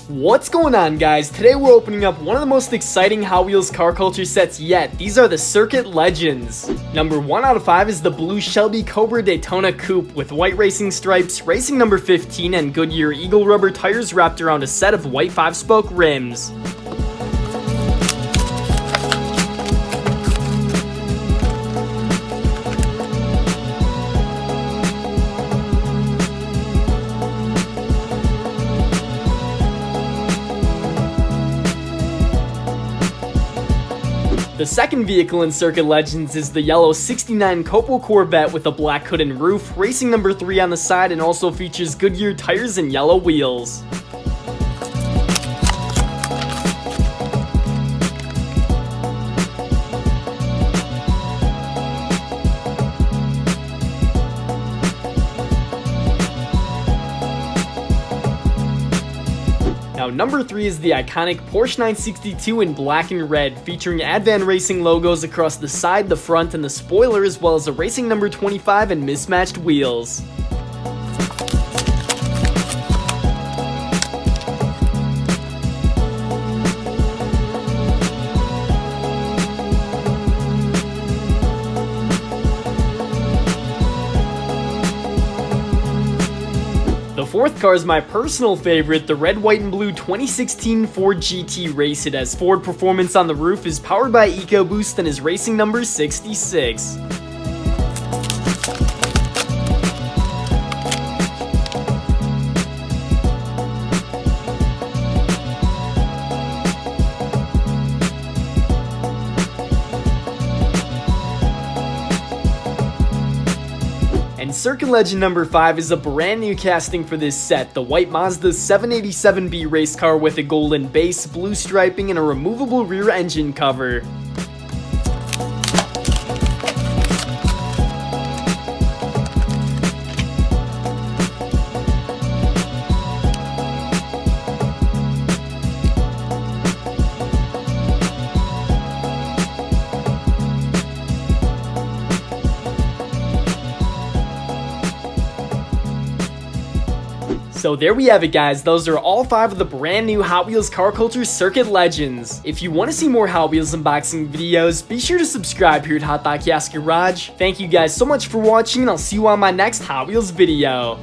What's going on, guys? Today we're opening up one of the most exciting Hot Wheels car culture sets yet. These are the Circuit Legends. Number 1 out of 5 is the blue Shelby Cobra Daytona Coupe with white racing stripes, racing number 15, and Goodyear Eagle rubber tires wrapped around a set of white 5-spoke rims. The second vehicle in Circuit Legends is the yellow 69 Copal Corvette with a black hood and roof, racing number 3 on the side, and also features Goodyear tires and yellow wheels. Now, number 3 is the iconic Porsche 962 in black and red, featuring Advan Racing logos across the side, the front, and the spoiler, as well as a racing number 25 and mismatched wheels. The fourth car is my personal favorite, the red, white, and blue 2016 Ford GT Race. It has Ford Performance on the roof, is powered by EcoBoost, and is racing number 66. And Circuit Legend number 5 is a brand new casting for this set, the white Mazda 787B race car with a golden base, blue striping, and a removable rear engine cover. So there we have it, guys. Those are all 5 of the brand new Hot Wheels Car Culture Circuit Legends. If you want to see more Hot Wheels unboxing videos, be sure to subscribe here at HotDiecast Garage. Thank you guys so much for watching, and I'll see you on my next Hot Wheels video.